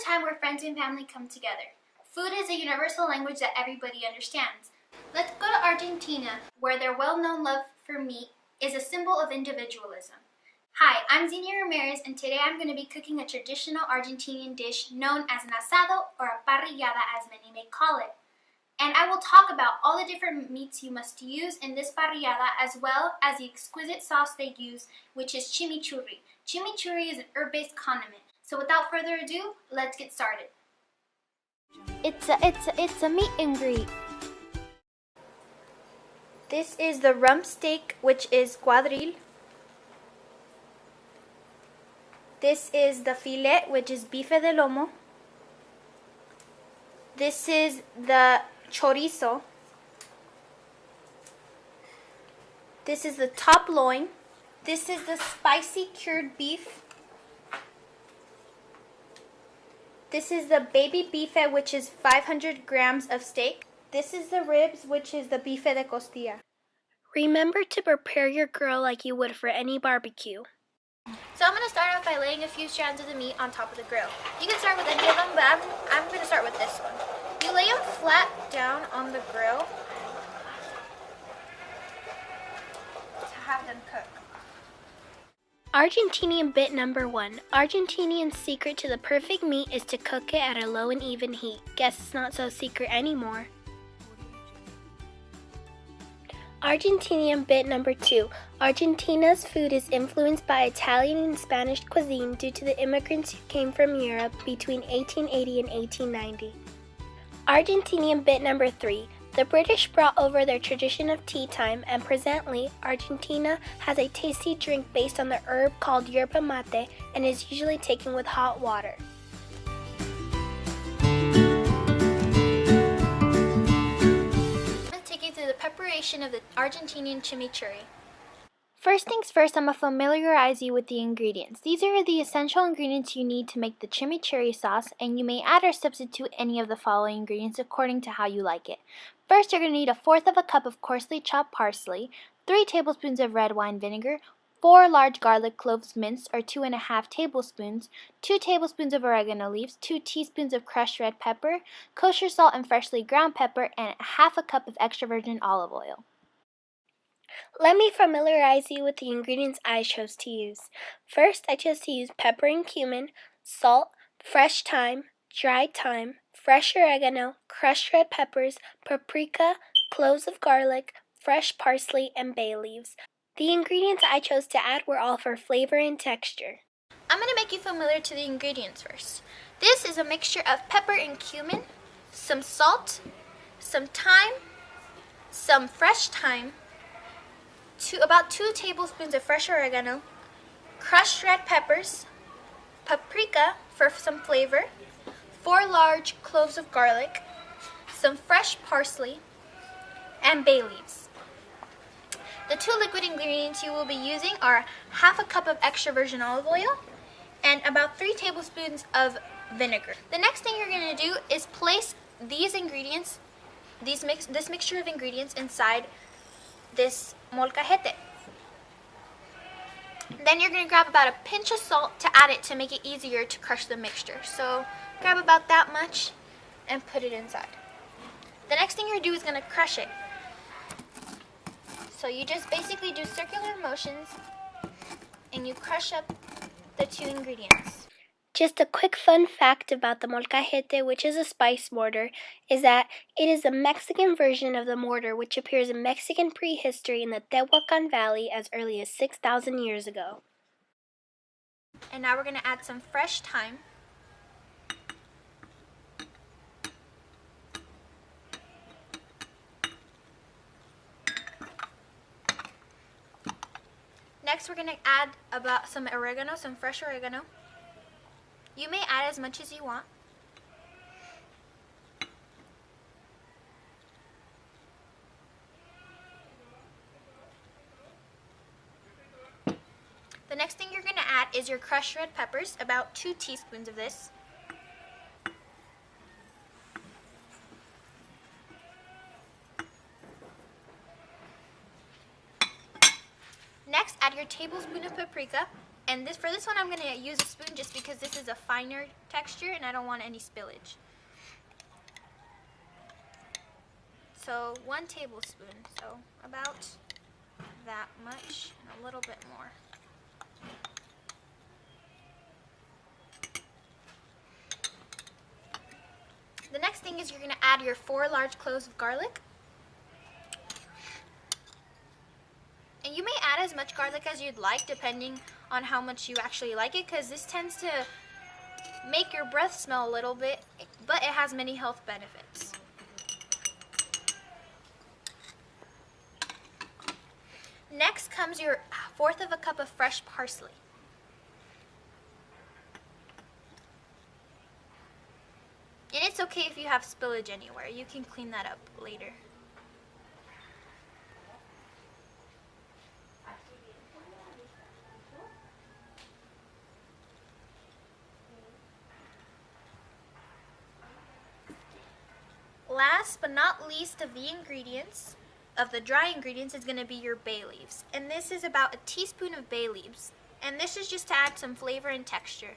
a time where friends and family come together. Food is a universal language that everybody understands. Let's go to Argentina, where their well-known love for meat is a symbol of individualism. Hi, I'm Zinia Ramirez, and today I'm going to be cooking a traditional Argentinian dish known as an asado, or a parrillada as many may call it. And I will talk about all the different meats you must use in this parrillada, as well as the exquisite sauce they use, which is chimichurri. Chimichurri is an herb-based condiment. So without further ado, let's get started. It's a meat ingredient. This is the rump steak, which is cuadril. This is the filet, which is bife de lomo. This is the chorizo. This is the top loin. This is the spicy cured beef. This is the baby bife, which is 500 grams of steak. This is the ribs, which is the bife de costilla. Remember to prepare your grill like you would for any barbecue. So I'm going to start off by laying a few strands of the meat on top of the grill. You can start with any of them, but I'm going to start with this one. You lay them flat down on the grill to have them cook. Argentinian bit number 1. Argentinian's secret to the perfect meat is to cook it at a low and even heat. Guess it's not so secret anymore. Argentinian bit number 2. Argentina's food is influenced by Italian and Spanish cuisine due to the immigrants who came from Europe between 1880 and 1890. Argentinian bit number 3. The British brought over their tradition of tea time, and presently, Argentina has a tasty drink based on the herb called yerba mate and is usually taken with hot water. Through the preparation of the Argentinian chimichurri. First things first, I'm going to familiarize you with the ingredients. These are the essential ingredients you need to make the chimichurri sauce, and you may add or substitute any of the following ingredients according to how you like it. First, you're going to need 1/4 cup of coarsely chopped parsley, 3 tablespoons of red wine vinegar, 4 large garlic cloves minced or 2½ tablespoons, 2 tablespoons of oregano leaves, 2 teaspoons of crushed red pepper, kosher salt and freshly ground pepper, and 1/2 cup of extra virgin olive oil. Let me familiarize you with the ingredients I chose to use. First, I chose to use pepper and cumin, salt, fresh thyme, dried thyme, fresh oregano, crushed red peppers, paprika, cloves of garlic, fresh parsley, and bay leaves. The ingredients I chose to add were all for flavor and texture. I'm going to make you familiar to the ingredients first. This is a mixture of pepper and cumin, some salt, some thyme, some fresh thyme, about 2 tablespoons of fresh oregano, crushed red peppers, paprika for some flavor, 4 large cloves of garlic, some fresh parsley, and bay leaves. The 2 liquid ingredients you will be using are 1/2 cup of extra virgin olive oil and about 3 tablespoons of vinegar. The next thing you're going to do is place these ingredients, this mixture of ingredients inside this molcajete. Then you're going to grab about a pinch of salt to add it to make it easier to crush the mixture. So grab about that much and put it inside. The next thing you're going to do is going to crush it. So you just basically do circular motions and you crush up the 2 ingredients. Just a quick fun fact about the molcajete, which is a spice mortar, is that it is the Mexican version of the mortar which appears in Mexican prehistory in the Tehuacan Valley as early as 6,000 years ago. And now we're going to add some fresh thyme. Next, we're going to add about some oregano, some fresh oregano. You may add as much as you want. The next thing you're going to add is your crushed red peppers, about 2 teaspoons of this. Next, add your tablespoon of paprika And for this one I'm going to use a spoon just because this is a finer texture and I don't want any spillage. So 1 tablespoon, so about that much and a little bit more. The next thing is you're going to add your 4 large cloves of garlic. And you may add as much garlic as you'd like depending on how much you actually like it, because this tends to make your breath smell a little bit, but it has many health benefits. Next comes your 1/4 of a cup of fresh parsley. And it's okay if you have spillage anywhere. You can clean that up later. Last but not least of the ingredients, of the dry ingredients, is going to be your bay leaves. And this is about a teaspoon of bay leaves. And this is just to add some flavor and texture.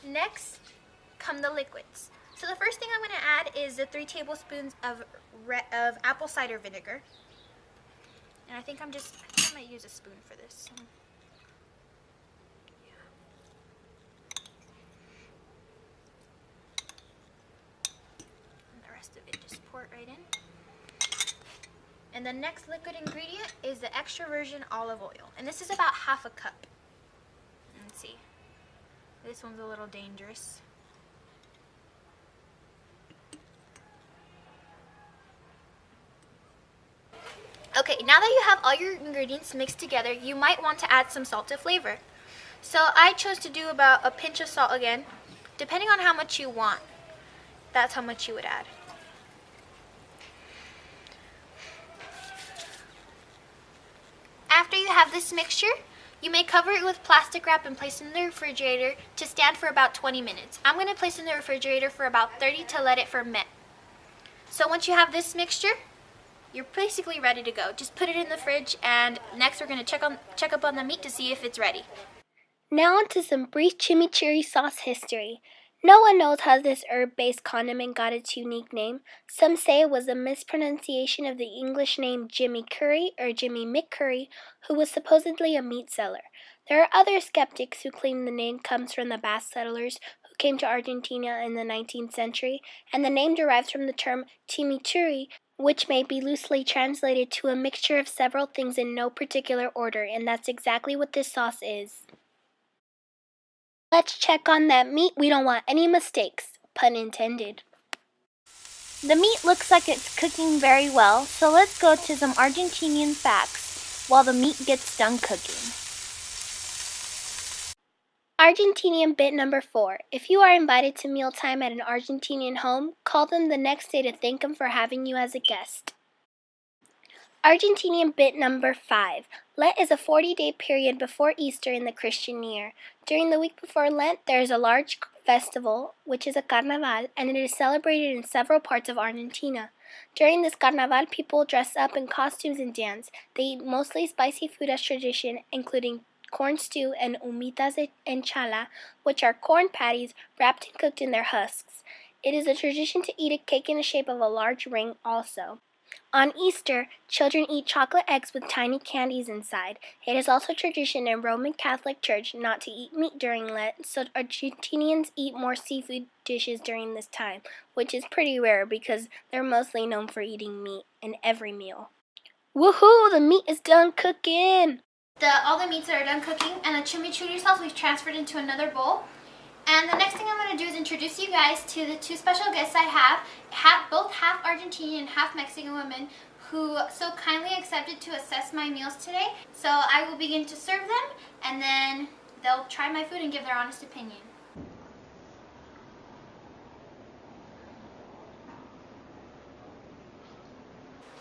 Next come the liquids. So the first thing I'm going to add is the 3 tablespoons of apple cider vinegar. And I think I might use a spoon for this. Of it, just pour it right in. And the next liquid ingredient is the extra virgin olive oil, and this is about 1/2 cup. Let's see, this one's a little dangerous. Okay, now that you have all your ingredients mixed together, you might want to add some salt to flavor. So I chose to do about a pinch of salt again. Depending on how much you want, that's how much you would add. After you have this mixture, you may cover it with plastic wrap and place it in the refrigerator to stand for about 20 minutes. I'm going to place it in the refrigerator for about 30 to let it ferment. So once you have this mixture, you're basically ready to go. Just put it in the fridge, and next we're going to check up on the meat to see if it's ready. Now on to some brief chimichurri sauce history. No one knows how this herb-based condiment got its unique name. Some say it was a mispronunciation of the English name Jimmy Curry or Jimmy McCurry, who was supposedly a meat seller. There are other skeptics who claim the name comes from the Basque settlers who came to Argentina in the 19th century, and the name derives from the term chimichurri, which may be loosely translated to a mixture of several things in no particular order, and that's exactly what this sauce is. Let's check on that meat. We don't want any mistakes. Pun intended. The meat looks like it's cooking very well, so let's go to some Argentinian facts while the meat gets done cooking. Argentinian bit number 4. If you are invited to mealtime at an Argentinian home, call them the next day to thank them for having you as a guest. Argentinian bit number 5. Lent is a 40-day period before Easter in the Christian year. During the week before Lent, there is a large festival, which is a carnaval, and it is celebrated in several parts of Argentina. During this carnaval, people dress up in costumes and dance. They eat mostly spicy food as tradition, including corn stew and humitas en chala, which are corn patties wrapped and cooked in their husks. It is a tradition to eat a cake in the shape of a large ring also. On Easter, children eat chocolate eggs with tiny candies inside. It is also tradition in Roman Catholic Church not to eat meat during Lent, so Argentinians eat more seafood dishes during this time, which is pretty rare because they're mostly known for eating meat in every meal. Woohoo! The meat is done cooking! All the meats are done cooking, and the chimichurri sauce we've transferred into another bowl. And the next thing I'm going to do is introduce you guys to the 2 special guests I have, both half Argentinian and half Mexican women, who so kindly accepted to assess my meals today. So I will begin to serve them, and then they'll try my food and give their honest opinion.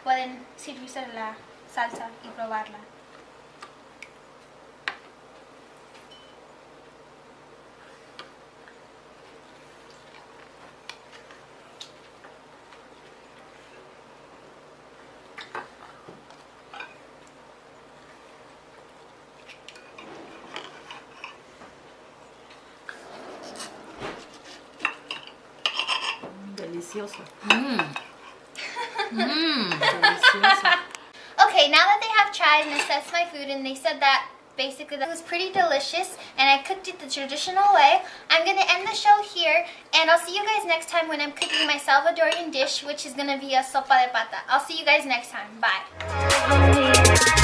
Pueden servirse la salsa y probarla. Delicioso. Delicioso. Okay, now that they have tried and assessed my food and they said that basically that it was pretty delicious and I cooked it the traditional way, I'm going to end the show here and I'll see you guys next time when I'm cooking my Salvadorian dish, which is going to be a sopa de pata. I'll see you guys next time. Bye.